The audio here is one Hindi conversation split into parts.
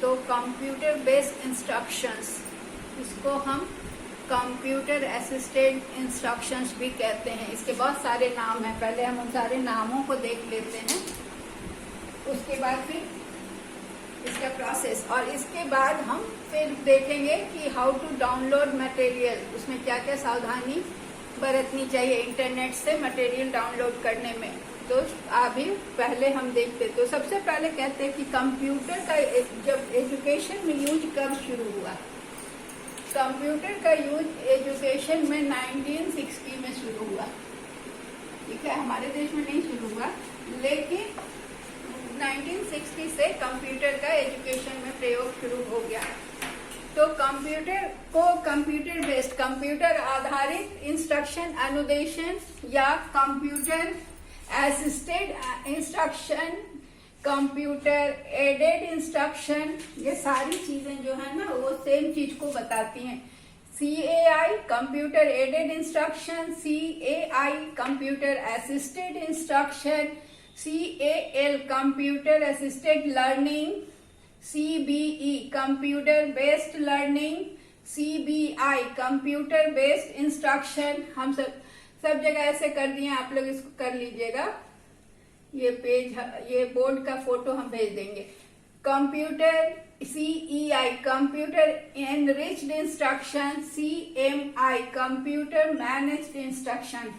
तो कंप्यूटर बेस्ड इंस्ट्रक्शंस, इसको हम कंप्यूटर असिस्टेड इंस्ट्रक्शंस भी कहते हैं। इसके बहुत सारे नाम हैं, पहले हम उन सारे नामों को देख लेते हैं, उसके बाद फिर इसका प्रोसेस, और इसके बाद हम फिर देखेंगे कि हाउ टू डाउनलोड मटेरियल, उसमें क्या क्या सावधानी बरतनी चाहिए इंटरनेट से मटेरियल डाउनलोड करने में। तो अभी पहले हम देखते, तो सबसे पहले कहते हैं कि कंप्यूटर का जब एजुकेशन में यूज कब शुरू हुआ। कंप्यूटर का यूज एजुकेशन में 1960 में शुरू हुआ, ठीक है, हमारे देश में नहीं शुरू हुआ, लेकिन 1960 से कंप्यूटर का एजुकेशन में प्रयोग शुरू हो गया। तो कंप्यूटर को कंप्यूटर बेस्ड, कंप्यूटर आधारित इंस्ट्रक्शन अनुदेशन या computer assisted instruction, computer aided instruction, ये सारी चीजें जो है ना वो सेम चीज को बताती हैं। CAI computer aided instruction, CAI computer assisted instruction, CAL computer assisted learning, CBE computer based learning, CBI computer based instruction. हम सब जगह ऐसे कर दिए, आप लोग इसको कर लीजिएगा, ये पेज, ये बोर्ड का फोटो हम भेज देंगे। Computer CEI computer enriched instruction, CMI computer managed instruction.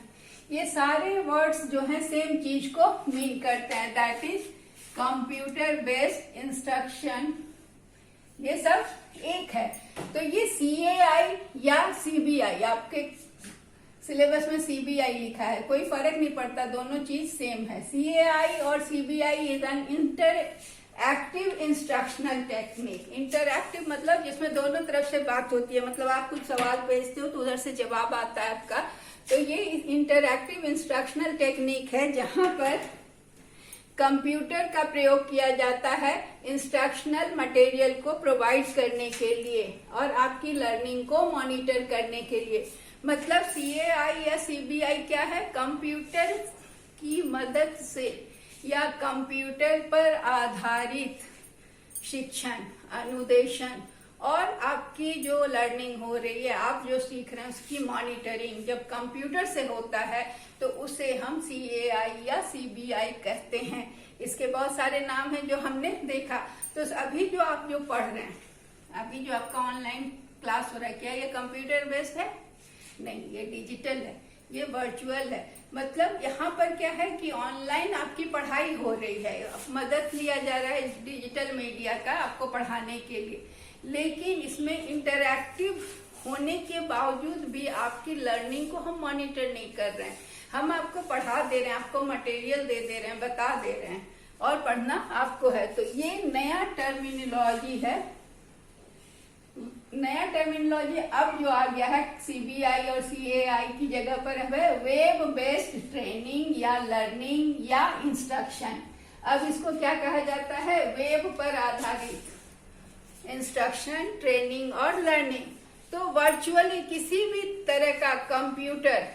ये सारे वर्ड्स जो हैं सेम चीज को मीन करते हैं, that is computer based instruction, ये सब एक है। तो ये CAI या CBI, आपके सिलेबस में CBI लिखा है, कोई फर्क नहीं पड़ता, दोनों चीज सेम है। CAI और CBI is an interactive instructional technique. Interactive मतलब जिसमें दोनों तरफ से बात होती है, मतलब आप कुछ सवाल भेजते हो तो उधर से जवाब आता है आपका, तो ये इंटरएक्टिव इंस्ट्रक्शनल टेक्निक है जहां पर कंप्यूटर का प्रयोग किया जाता है इंस्ट्रक्शनल मटेरियल को प्रोवाइड करने के लिए और आपकी लर्निंग को मॉनिटर करने के लिए। मतलब CAI या CBI क्या है, कंप्यूटर की मदद से या कंप्यूटर पर आधारित शिक्षण, अनुदेशन और आपकी जो लर्निंग हो रही है, आप जो सीख रहे हैं उसकी मॉनिटरिंग जब कंप्यूटर से होता है तो उसे हम CAI या CBI कहते हैं। इसके बहुत सारे नाम हैं जो हमने देखा। तो अभी जो आप जो पढ़ रहे हैं, अभी जो आपका ऑनलाइन क्लास हो रहा है, क्या ये कंप्यूटर बेस्ड है? नहीं, ये डिजिटल है, ये वर्चुअल है। मतलब यहाँ पर क्या है कि ऑनलाइन आपकी पढ़ाई हो रही है, मदद लिया जा रहा है इस डिजिटल मीडिया का आपको पढ़ाने के लिए, लेकिन इसमें इंटरैक्टिव होने के बावजूद भी आपकी लर्निंग को हम मॉनिटर नहीं कर रहे हैं। हम आपको पढ़ा दे रहे हैं, आपको मटेरियल दे दे रहे हैं, बता दे रहे हैं, और पढ़ना आपको है। तो ये नया टर्मिनोलॉजी है, नया टर्मिनोलॉजी अब जो आ गया है CBI और CAI की जगह पर है वेब बेस्ड ट्रेनिंग या लर्निंग या इंस्ट्रक्शन। अब इसको क्या कहा जाता है, वेब पर आधारित इंस्ट्रक्शन, ट्रेनिंग और लर्निंग। तो वर्चुअली किसी भी तरह का कंप्यूटर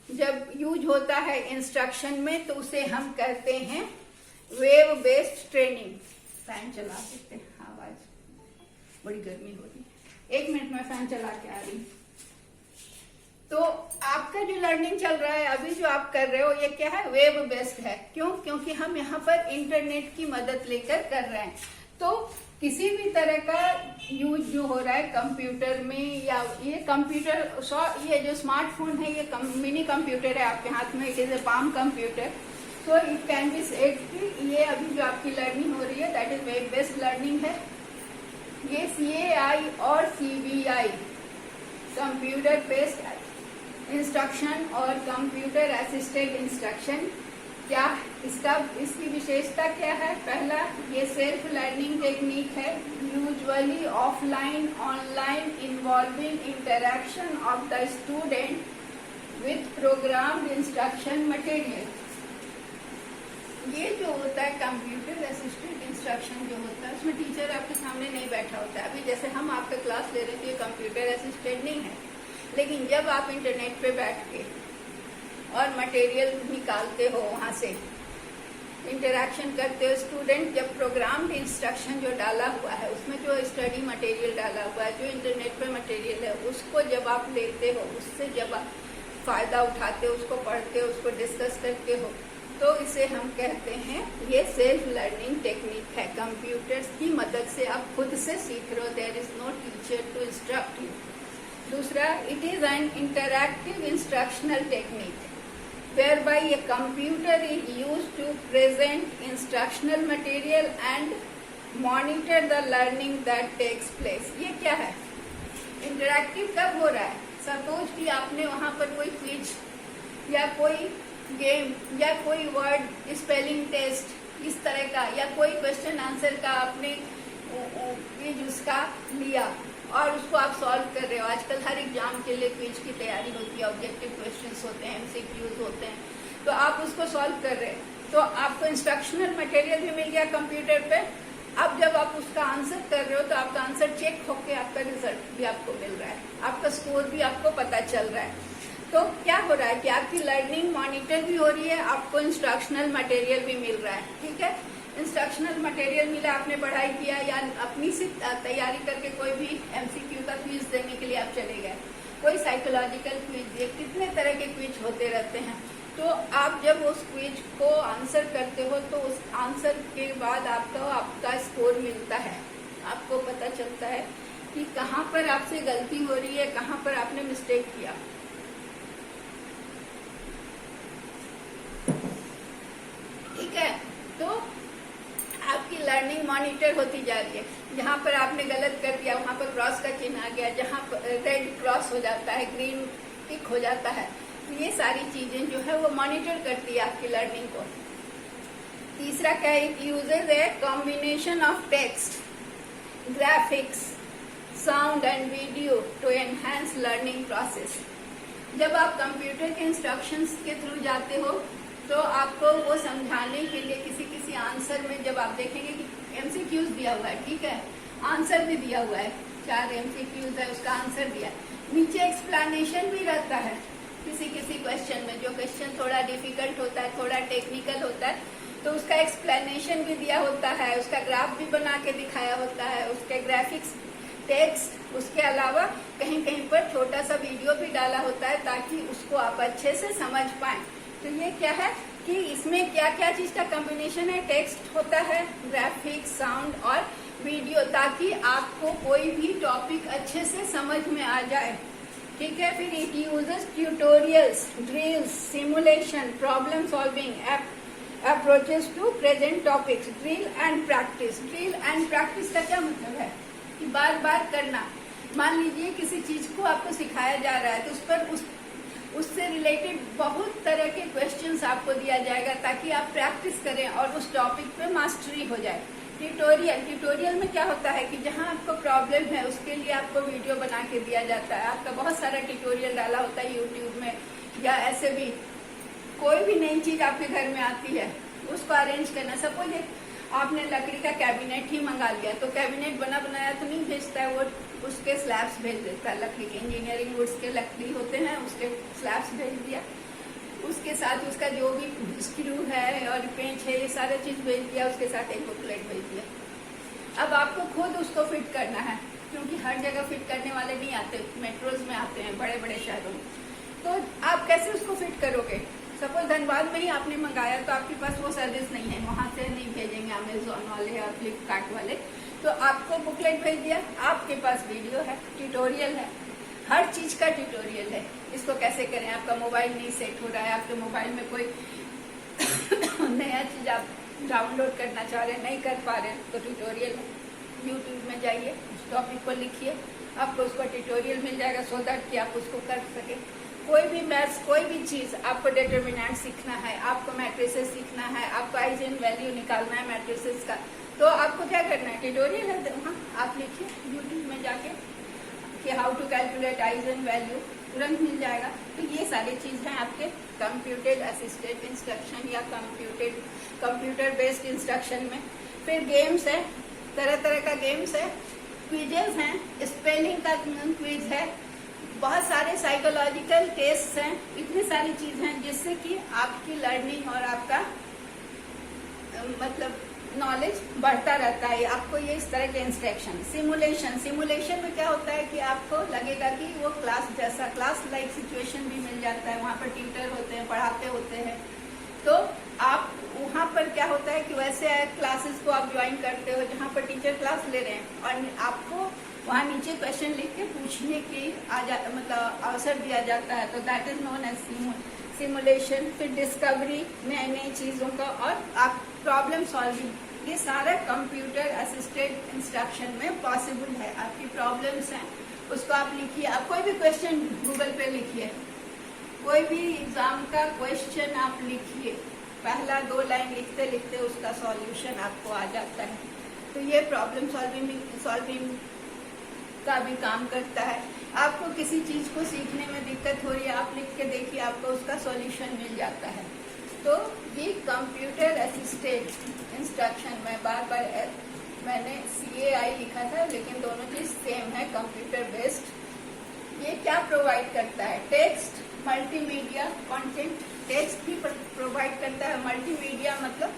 जब यूज होता है इंस्ट्रक्शन में तो उसे हम कहते हैं वेब बेस्ड ट्रेनिंग। फैन चला देते हैं, आवाज बड़ी गर्मी हो रही है, 1 मिनट में फैन चला के आ रही। तो आपका जो लर्निंग चल रहा है अभी जो आप कर रहे हो ये क्या है, वेब बेस्ड है। क्यों? क्योंकि हम यहाँ पर इंटरनेट की मदद लेकर कर रहे हैं। तो किसी भी तरह का यूज जो हो रहा है कंप्यूटर में, या ये कंप्यूटर, ये जो स्मार्टफोन है ये मिनी कंप्यूटर है आपके हाथ में, it is a palm computer. So it can be said कि ये अभी जो आपकी लर्निंग हो रही है that is web based learning है। ये CAI और CBI कंप्यूटर बेस्ड इंस्ट्रक्शन और कंप्यूटर असिस्टेड इंस्ट्रक्शन, क्या इसकी विशेषता क्या है? पहला, ये सेल्फ लर्निंग टेक्निक है, usually offline online involving interaction of the student with programmed instruction material. ये जो होता है कंप्यूटर असिस्टेड इंस्ट्रक्शन जो होता है उसमें टीचर आपके सामने नहीं बैठा होता है। अभी जैसे हम आपका क्लास ले रहे थे, ये कंप्यूटर असिस्टेड नहीं है, लेकिन जब आप इंटरनेट पे बैठ के और मटेरियल निकालते हो वहां से, इंटरेक्शन करते हो स्टूडेंट, जब प्रोग्राम इंस्ट्रक्शन जो डाला हुआ है उसमें जो स्टडी मटेरियल डाला हुआ है, जो इंटरनेट पे मटेरियल है, उसको जब आप लेते हो, उससे जब आप फायदा उठाते हो, उसको पढ़ते हो, उसको डिस्कस करते हो, तो इसे हम कहते हैं ये सेल्फ लर्निंग टेक्निक है। कंप्यूटर्स की मदद से आप खुद से सीख रहे हो, there is no teacher to instruct you. दूसरा, it is an interactive instructional technique whereby a computer is used to present instructional material and monitor the learning that takes place। ये क्या है? इंटरैक्टिव कब हो रहा है? सपोज कि आपने वहाँ पर कोई क्विज या कोई गेम या कोई वर्ड स्पेलिंग टेस्ट इस तरह का या कोई क्वेश्चन आंसर का आपने क्विज उसका लिया और उसको आप सॉल्व कर रहे हो। आजकल हर एग्जाम के लिए क्विज की तैयारी होती है, ऑब्जेक्टिव क्वेश्चंस होते हैं, एमसीक्यूज होते हैं, तो आप उसको सॉल्व कर रहे हैं, तो आपको इंस्ट्रक्शनल मटेरियल भी मिल गया कंप्यूटर पे। अब जब आप उसका आंसर कर रहे हो तो आपका आंसर चेक होके आपका रिजल्ट भी आपको मिल रहा है, आपका स्कोर भी आपको पता चल रहा है। तो क्या हो रहा है कि आपकी लर्निंग मॉनिटर भी हो रही है, आपको इंस्ट्रक्शनल मटेरियल भी मिल रहा है। ठीक है, इंस्ट्रक्शनल मटेरियल मिला, आपने पढ़ाई किया या अपनी से तैयारी करके कोई भी एमसीक्यू का क्विज देने के लिए आप चले गए, कोई साइकोलॉजिकल क्विज, ये कितने तरह के क्विज होते रहते हैं। तो आप जब उस क्विज को आंसर करते हो तो उस आंसर के बाद आपका स्कोर मिलता है, आपको पता चलता है कि कहाँ पर आपसे गलती हो रही है, कहाँ पर आपने मिस्टेक किया। ठीक है, तो आपकी लर्निंग मॉनिटर होती जा रही है। जहाँ पर आपने गलत कर दिया वहाँ पर क्रॉस का चिन्ह आ गया, जहाँ पर रेड क्रॉस हो जाता है, ग्रीन टिक हो जाता है, तो ये सारी चीजें जो है वो मॉनिटर करती है आपकी लर्निंग को। तीसरा क्या है? It uses a combination of text, graphics, sound and video to enhance learning process. जब आप कंप्यूटर के इंस्ट्रक्शंस के थ्रू जाते हो तो आपको वो समझाने के लिए किसी आंसर में जब आप देखेंगे कि एमसीक्यूज दिया हुआ है, ठीक है, आंसर भी दिया हुआ है, 4 एमसीक्यूज है, उसका आंसर दिया है, नीचे एक्सप्लेनेशन भी रहता है किसी क्वेश्चन में। जो क्वेश्चन थोड़ा डिफिकल्ट होता है, थोड़ा टेक्निकल होता है, तो उसका एक्सप्लेनेशन भी दिया होता है, उसका ग्राफ भी बना के दिखाया होता है, उसके ग्राफिक्स, टेक्स्ट, उसके अलावा कहीं कहीं पर छोटा सा वीडियो भी डाला होता है ताकि उसको आप अच्छे से समझ पाएं। तो ये क्या है कि इसमें क्या क्या चीज का कॉम्बिनेशन है? टेक्स्ट होता है, ग्राफिक्स, साउंड और वीडियो, ताकि आपको कोई भी टॉपिक अच्छे से समझ में आ जाए। ठीक है, फिर it uses tutorials, drills, simulation, problem solving approaches to present topics. Drill and practice. Drill and practice का क्या मतलब है कि बार बार करना। मान लीजिए किसी चीज को आपको सिखाया जा रहा है तो उस पर उससे रिलेटेड बहुत तरह के क्वेश्चंस आपको दिया जाएगा ताकि आप प्रैक्टिस करें और उस टॉपिक पे मास्टरी हो जाए। ट्यूटोरियल में क्या होता है कि जहां आपको प्रॉब्लम है उसके लिए आपको वीडियो बना के दिया जाता है। आपका बहुत सारा ट्यूटोरियल डाला होता है यूट्यूब में, या ऐसे भी कोई भी नई चीज आपके घर में आती है उसको अरेंज करना। सपोज आपने लकड़ी का कैबिनेट ही मंगा लिया तो कैबिनेट बना बनाया तो नहीं भेजता है, वो उसके स्लैब्स भेज देता है। लकड़ी के इंजीनियरिंग वुड्स के लकड़ी होते हैं, उसके स्लैब्स भेज दिया, उसके साथ उसका जो भी स्क्रू है और पेंच है ये सारा चीज भेज दिया, उसके साथ एक बुकलेट भेज दिया। अब आपको खुद उसको फिट करना है क्योंकि हर जगह फिट करने वाले नहीं आते, मेट्रोज में आते हैं बड़े बड़े शहरों में। तो आप कैसे उसको फिट करोगे? सपोज धनबाद में ही आपने मंगाया तो आपके पास वो सर्विस नहीं है, वहां से नहीं भेजेंगे अमेजोन वाले या फ्लिपकार्ट वाले, तो आपको बुकलेट भेज दिया, आपके पास वीडियो है, ट्यूटोरियल है, हर चीज का ट्यूटोरियल है। इसको कैसे करें? आपका मोबाइल नहीं सेट हो रहा है, आपके मोबाइल में कोई नया चीज आप डाउनलोड करना चाह रहे हैं, नहीं कर पा रहे हैं, तो ट्यूटोरियल है, यूट्यूब में जाइए, उस टॉपिक को लिखिए, आपको उसका ट्यूटोरियल मिल जाएगा सो दैट कि आप उसको कर सके। कोई भी मैथ्स, कोई भी चीज, आपको डिटर्मिनेंट सीखना है, आपको मैट्रिसेस सीखना है, आपको आइजेन वैल्यू निकालना है मैट्रिसेस का, तो आपको क्या करना है? ट्यूटोरियल है वहाँ आप लिखिए यूट्यूब में जाके कि how to calculate eigen value, तुरंत मिल जाएगा। तो ये सारी चीज है आपके कंप्यूटर असिस्टेड इंस्ट्रक्शन या कंप्यूटर बेस्ड इंस्ट्रक्शन में। फिर गेम्स है, तरह तरह का गेम्स है, क्विजेस हैं, स्पेलिंग का क्विज है, बहुत सारे साइकोलॉजिकल टेस्ट हैं, इतनी सारी चीज हैं जिससे कि आपकी लर्निंग और आपका मतलब नॉलेज बढ़ता रहता है। आपको ये इस तरह के इंस्ट्रक्शन। सिमुलेशन में क्या होता है कि आपको लगेगा कि वो क्लास जैसा, क्लास लाइक सिचुएशन भी मिल जाता है, वहाँ पर टीचर होते हैं, पढ़ाते होते हैं, तो आप वहाँ पर क्या होता है कि वैसे क्लासेस को आप ज्वाइन करते हो जहाँ पर टीचर क्लास ले रहे हैं और आपको वहाँ नीचे क्वेश्चन लिख के पूछने की मतलब अवसर दिया जाता है, तो that is known as simulation. फिर डिस्कवरी नए नई चीज़ों का, और आप प्रॉब्लम सॉल्विंग, ये सारा कंप्यूटर असिस्टेड इंस्ट्रक्शन में पॉसिबल है। आपकी प्रॉब्लम्स हैं उसको आप लिखिए, आप कोई भी क्वेश्चन गूगल पे लिखिए, कोई भी एग्जाम का क्वेश्चन आप लिखिए, पहला 2 लाइन लिखते लिखते उसका सॉल्यूशन आपको आ जाता है। तो ये प्रॉब्लम सॉल्विंग का भी काम करता है। आपको किसी चीज को सीखने में दिक्कत हो रही है, आप लिख के देखिए, आपको उसका सॉल्यूशन मिल जाता है। तो ये कंप्यूटर असिस्टेड इंस्ट्रक्शन में बार मैंने CAI लिखा था, लेकिन दोनों चीज सेम है, कंप्यूटर बेस्ड। ये क्या प्रोवाइड करता है? Text, multimedia content. टेक्स्ट भी प्रोवाइड करता है, मल्टीमीडिया मतलब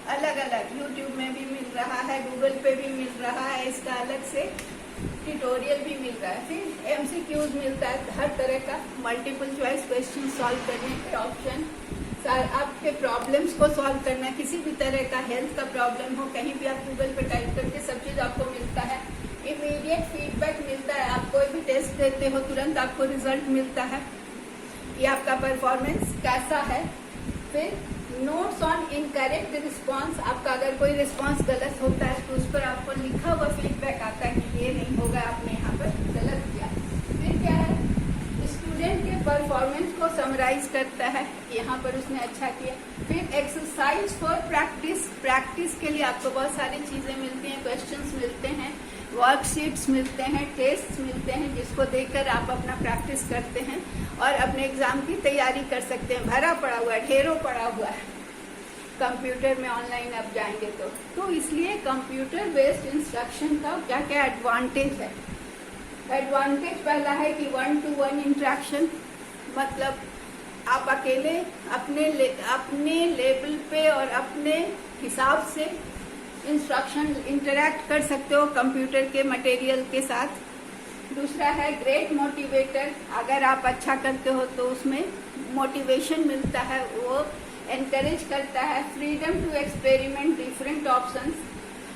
अलग अलग, यूट्यूब में भी मिल रहा है, गूगल पे भी मिल रहा है, इसका अलग से ट्यूटोरियल भी मिल रहा है। फिर MCQs मिलता है, हर तरह का मल्टीपल चॉइस क्वेश्चन सॉल्व करने के ऑप्शन, आपके प्रॉब्लम्स को सॉल्व करना, किसी भी तरह का हेल्थ का प्रॉब्लम हो, कहीं भी आप गूगल पे टाइप करके सब चीज़ आपको मिलता है। इमीडिएट फीडबैक मिलता है, आप कोई भी टेस्ट देते हो तुरंत आपको रिजल्ट मिलता है कि आपका परफॉर्मेंस कैसा है। फिर नोट्स ऑन इनकरेक्ट रिस्पॉन्स, आपका अगर कोई रिस्पॉन्स गलत होता है तो उस पर आपको लिखा हुआ फीडबैक आता है कि ये नहीं होगा, आपने यहाँ पर गलत किया। फिर क्या है? स्टूडेंट के परफॉर्मेंस को समराइज करता है, यहाँ पर उसने अच्छा किया। फिर एक्सरसाइज फॉर प्रैक्टिस के लिए आपको बहुत सारी चीज़ें मिलती हैं, क्वेश्चंस मिलते हैं, वर्कशीट्स मिलते हैं, टेस्ट मिलते हैं, जिसको देखकर आप अपना प्रैक्टिस करते हैं और अपने एग्जाम की तैयारी कर सकते हैं। भरा पड़ा हुआ है, ढेरों पड़ा हुआ है कंप्यूटर में, ऑनलाइन आप जाएंगे तो इसलिए कंप्यूटर बेस्ड इंस्ट्रक्शन का क्या क्या एडवांटेज है? एडवांटेज पहला है कि 1-to-1 इंट्रैक्शन, मतलब आप अकेले अपने लेवल पे और अपने हिसाब से इंस्ट्रक्शन इंटरैक्ट कर सकते हो कंप्यूटर के मटेरियल के साथ। दूसरा है ग्रेट मोटिवेटर, अगर आप अच्छा करते हो तो उसमें मोटिवेशन मिलता है, वो एनकरेज करता है। Freedom to experiment different options,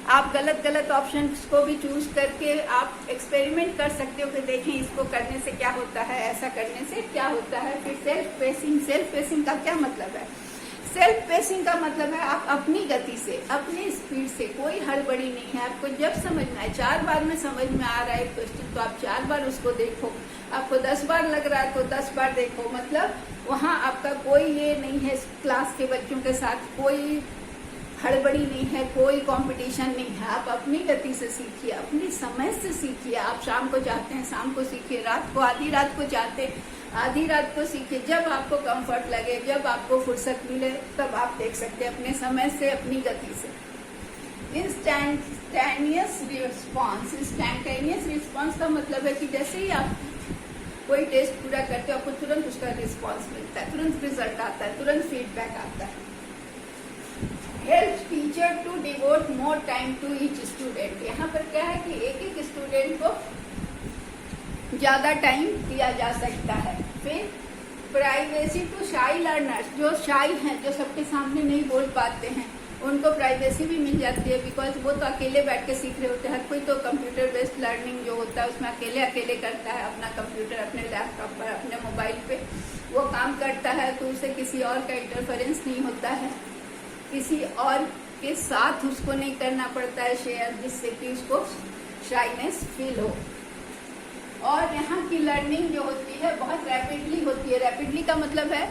आप गलत ऑप्शंस को भी चूज करके आप एक्सपेरिमेंट कर सकते हो कि देखें इसको करने से क्या होता है, ऐसा करने से क्या होता है। फिर सेल्फ पेसिंग का क्या मतलब है? सेल्फ पेसिंग का मतलब है आप अपनी गति से, अपनी स्पीड से, कोई हड़बड़ी नहीं है। आपको जब समझना है, 4 बार में समझ में आ रहा है क्वेश्चन तो आप 4 बार उसको देखो, आपको 10 बार लग रहा है तो 10 बार देखो। मतलब वहाँ आपका कोई ये नहीं है, क्लास के बच्चों के साथ कोई हड़बड़ी नहीं है, कोई कंपटीशन नहीं है। आप अपनी गति से सीखिए, अपनी समझ से सीखिए। आप शाम को चाहते हैं शाम को सीखिए, रात को आधी रात को चाहते हैं आधी रात को सीखिए, जब आपको कंफर्ट लगे, जब आपको फुर्सत मिले तब आप देख सकते हैं, अपने समय से, अपनी गति से। इंस्टैंटेनियस रिस्पॉन्स का मतलब है कि जैसे ही आप कोई टेस्ट पूरा करते हो आपको तुरंत उसका रिस्पॉन्स मिलता है, तुरंत रिजल्ट आता है, तुरंत फीडबैक आता है। Help teacher to devote more time to each student, यहाँ पर क्या है कि एक स्टूडेंट को ज्यादा टाइम दिया जा सकता है। फिर प्राइवेसी टू शाई लर्नर्स, जो शाई हैं, जो सबके सामने नहीं बोल पाते हैं, उनको प्राइवेसी भी मिल जाती है, बिकॉज वो तो अकेले बैठ के सीख रहे होते हैं। हर कोई तो कंप्यूटर बेस्ड लर्निंग जो होता है उसमें अकेले करता है, अपना कंप्यूटर, अपने लैपटॉप पर, अपने मोबाइल पे वो काम करता है, तो उसे किसी और का इंटरफेरेंस नहीं होता है, किसी और के साथ उसको नहीं करना पड़ता है शेयर, जिससे कि उसको शाइनेस फील हो। और यहाँ की लर्निंग जो होती है बहुत रैपिडली होती है। रैपिडली का मतलब है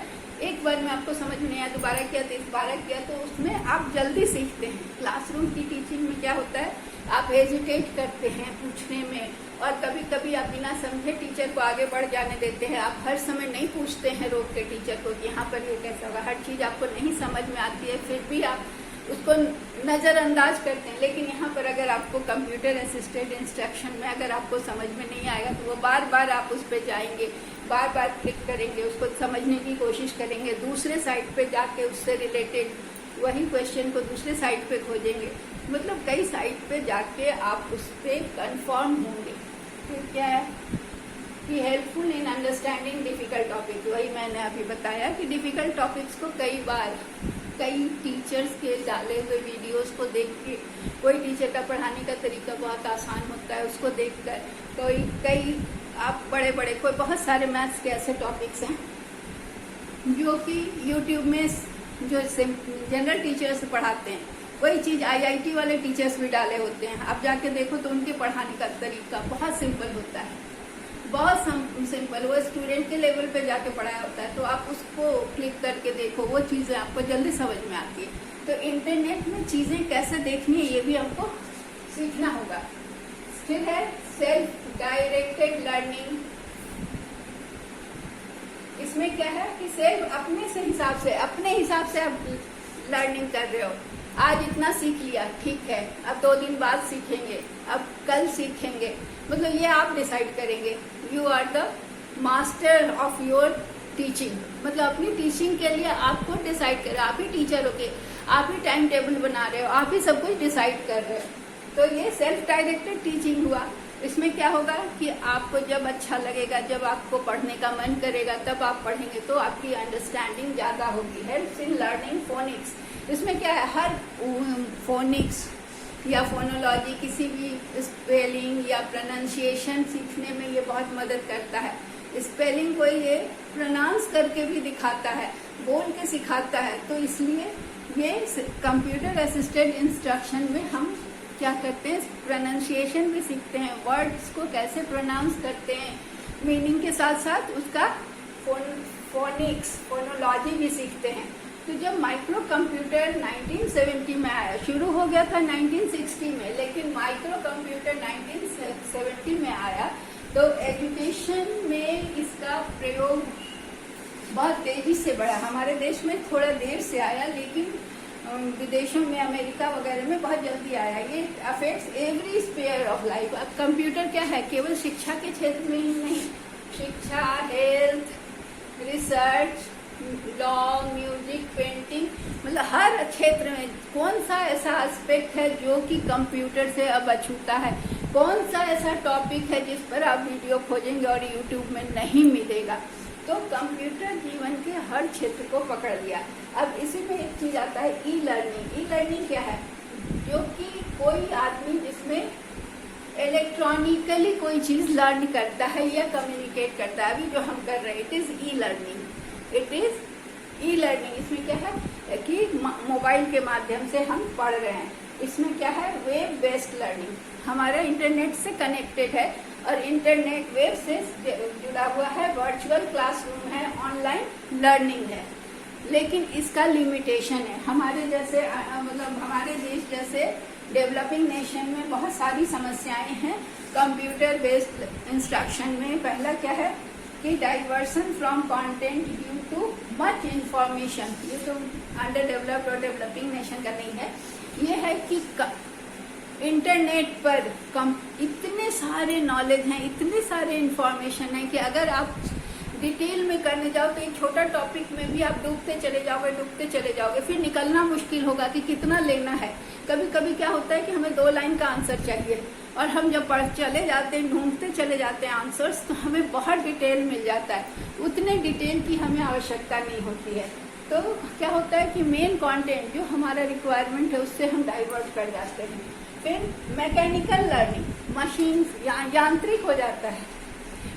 एक बार में आपको समझ में नहीं आया, दोबारा किया, 12 किया, तो उसमें आप जल्दी सीखते हैं। क्लासरूम की टीचिंग में क्या होता है, आप हेजिटेट करते हैं पूछने में, और कभी कभी आप बिना समझे टीचर को आगे बढ़ जाने देते हैं। आप हर समय नहीं पूछते हैं रोक के टीचर को कि यहाँ पर ये कैसा होगा, हर चीज़ आपको नहीं समझ में आती है, फिर भी आप उसको नज़रअंदाज करते हैं। लेकिन यहाँ पर अगर आपको कंप्यूटर असिस्टेड इंस्ट्रक्शन में अगर आपको समझ में नहीं आएगा तो वो बार बार आप उस पर जाएंगे, बार बार क्लिक करेंगे, उसको समझने की कोशिश करेंगे, दूसरे साइट पे जाके उससे रिलेटेड वही क्वेश्चन को दूसरे साइट पे खोजेंगे, मतलब कई साइट पे जाके आप उस पर कंफर्म होंगे। फिर क्या है कि helpful in understanding difficult topic, वही मैंने अभी बताया कि डिफिकल्ट टॉपिक्स को कई बार कई टीचर्स के डाले हुए वीडियोस को देख के, कोई टीचर का पढ़ाने का तरीका बहुत आसान होता है, उसको देखकर कई आप बड़े बड़े कोई बहुत सारे मैथ्स के ऐसे टॉपिक्स हैं जो कि यूट्यूब में जो जनरल टीचर्स पढ़ाते हैं, वही चीज़ IIT वाले टीचर्स भी डाले होते हैं। आप जाके देखो तो उनके पढ़ाने का तरीका बहुत सिंपल होता है, बहुत सिंपल, वो स्टूडेंट के लेवल पे जाके पढ़ाया होता है। तो आप उसको क्लिक करके देखो, वो चीज़ें आपको जल्दी समझ में आती है। तो इंटरनेट में चीज़ें कैसे देखनी है ये भी हमको सीखना होगा। फिर है सेल्फ डायरेक्टेड लर्निंग। इसमें क्या है कि सेल्फ अपने हिसाब से आप लर्निंग कर रहे हो। आज इतना सीख लिया, ठीक है, अब 2 दिन बाद सीखेंगे, अब कल सीखेंगे, मतलब ये आप डिसाइड करेंगे। You are the master of your teaching, मतलब अपनी टीचिंग के लिए आपको डिसाइड कर, आप ही टीचर हो के, आप ही टाइम टेबल बना रहे हो, आप ही सब कुछ डिसाइड कर रहे हो। तो ये सेल्फ डायरेक्टेड टीचिंग हुआ। इसमें क्या होगा कि आपको जब अच्छा लगेगा, जब आपको पढ़ने का मन करेगा, तब आप पढ़ेंगे तो आपकी अंडरस्टैंडिंग ज्यादा होगी। हेल्प्स इन लर्निंग फोनिक्स, इसमें क्या है, हर फोनिक्स या फोनोलॉजी, किसी भी स्पेलिंग या प्रोनाउंसिएशन सीखने में ये बहुत मदद करता है। स्पेलिंग को ये प्रोनाउंस करके भी दिखाता है, बोल के सिखाता है। तो इसलिए ये कंप्यूटर असिस्टेड इंस्ट्रक्शन में हम क्या करते हैं, प्रोनाउंसिएशन भी सीखते हैं, वर्ड्स को कैसे प्रोनाउंस करते हैं, मीनिंग के साथ साथ उसका फोनिक्स फोनोलॉजी भी सीखते हैं। तो जब माइक्रो कंप्यूटर 1970 में आया, शुरू हो गया था 1960 में, लेकिन माइक्रो कंप्यूटर 1970 में आया, तो एजुकेशन में इसका प्रयोग बहुत तेजी से बढ़ा। हमारे देश में थोड़ा देर से आया, लेकिन विदेशों में, अमेरिका वगैरह में बहुत जल्दी आया। ये affects every sphere of life. अब कंप्यूटर क्या है, केवल शिक्षा के क्षेत्र में ही नहीं, शिक्षा, health, research, law, music, painting, मतलब हर क्षेत्र में कौन सा ऐसा एस्पेक्ट है जो कि कंप्यूटर से अब अछूता है, कौन सा ऐसा टॉपिक है जिस पर आप वीडियो खोजेंगे और यूट्यूब में नहीं मिलेगा। तो कंप्यूटर जीवन के हर क्षेत्र को पकड़ लिया। अब इसी में एक चीज आता है ई लर्निंग। ई लर्निंग क्या है, जो कि कोई आदमी जिसमें इलेक्ट्रॉनिकली कोई चीज लर्न करता है या कम्युनिकेट करता है। अभी जो हम कर रहे हैं, it is e learning, it is e learning. इसमें क्या है कि मोबाइल के माध्यम से हम पढ़ रहे हैं। इसमें क्या है, वेब बेस्ड लर्निंग, हमारा इंटरनेट से कनेक्टेड है और इंटरनेट वेब से जुड़ा हुआ है, वर्चुअल क्लासरूम है, ऑनलाइन लर्निंग है। लेकिन इसका लिमिटेशन है। हमारे जैसे मतलब हमारे देश जैसे डेवलपिंग नेशन में बहुत सारी समस्याएं हैं कंप्यूटर बेस्ड इंस्ट्रक्शन में। पहला क्या है कि diversion from content due to much information. ये तो अंडर डेवलप्ड और डेवलपिंग नेशन का नहीं है। ये है कि इंटरनेट पर इतने सारे नॉलेज हैं, इतने सारे इंफॉर्मेशन हैं कि अगर आप डिटेल में करने जाओ तो एक छोटा टॉपिक में भी आप डूबते चले जाओगे, फिर निकलना मुश्किल होगा कि कितना लेना है। कभी कभी क्या होता है कि हमें 2 लाइन का आंसर चाहिए और हम जब चले जाते हैं, ढूंढते चले जाते हैं आंसर्स, तो हमें बहुत डिटेल मिल जाता है। उतने डिटेल की हमें आवश्यकता नहीं होती है। तो क्या होता है कि मेन कंटेंट जो हमारा रिक्वायरमेंट है उससे हम डाइवर्ट कर जाते हैं। फिर मैकेनिकल लर्निंग, मशीन यांत्रिक हो जाता है।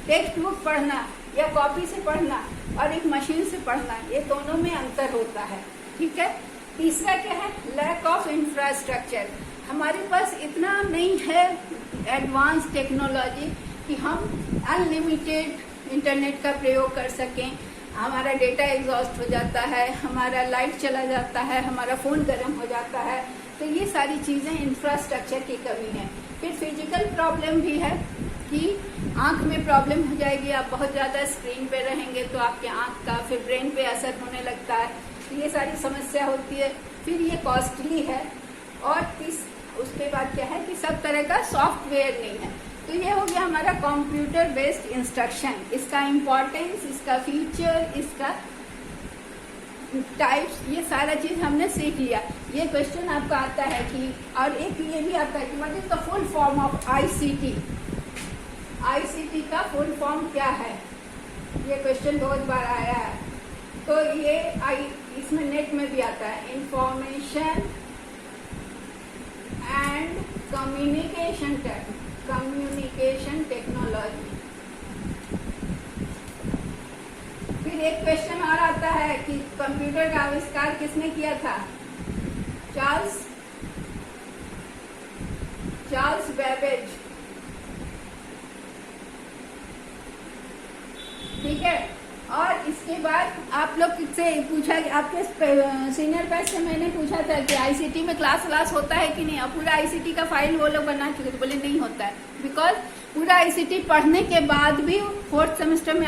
टेक्स्ट बुक पढ़ना या कॉपी से पढ़ना और एक मशीन से पढ़ना, ये दोनों में अंतर होता है। ठीक है। तीसरा क्या है, लैक ऑफ इंफ्रास्ट्रक्चर। हमारे पास इतना नहीं है एडवांस टेक्नोलॉजी कि हम अनलिमिटेड इंटरनेट का प्रयोग कर सकें। हमारा डेटा एग्जॉस्ट हो जाता है, हमारा लाइट चला जाता है, हमारा फोन गर्म हो जाता है। तो ये सारी चीजें इंफ्रास्ट्रक्चर की कमी है। फिर फिजिकल प्रॉब्लम भी है कि आंख में प्रॉब्लम हो जाएगी। आप बहुत ज्यादा स्क्रीन पे रहेंगे तो आपके आंख का, फिर ब्रेन पे असर होने लगता है। तो ये सारी समस्या होती है। फिर ये कॉस्टली है। और उसके बाद क्या है कि सब तरह का सॉफ्टवेयर नहीं है। तो ये हो गया हमारा कंप्यूटर बेस्ड इंस्ट्रक्शन, इसका इम्पोर्टेंस, इसका फीचर, इसका टाइप्स, ये सारा चीज हमने सीख लिया। ये क्वेश्चन आपका आता है कि, और एक ये भी आता है कि what is the full form of ICT. ICT का फुल फॉर्म क्या है, ये क्वेश्चन बहुत बार आया है। तो ये इसमें नेट में भी आता है, इंफॉर्मेशन एंड कम्युनिकेशन टेक्नोलॉजी। फिर एक क्वेश्चन और आता है कि कंप्यूटर का आविष्कार किसने किया था, चार्ल्स बेबेज। ठीक है, और इसके बाद आप लोग से पूछा, आपके सीनियर बैच से मैंने पूछा था कि आईसीटी में क्लास होता है कि नहीं। अब पूरा आईसीटी का फाइल वो लोग बना चुके थे, बोले नहीं होता है, बिकॉज पूरा आईसीटी पढ़ने के बाद भी 4th सेमेस्टर में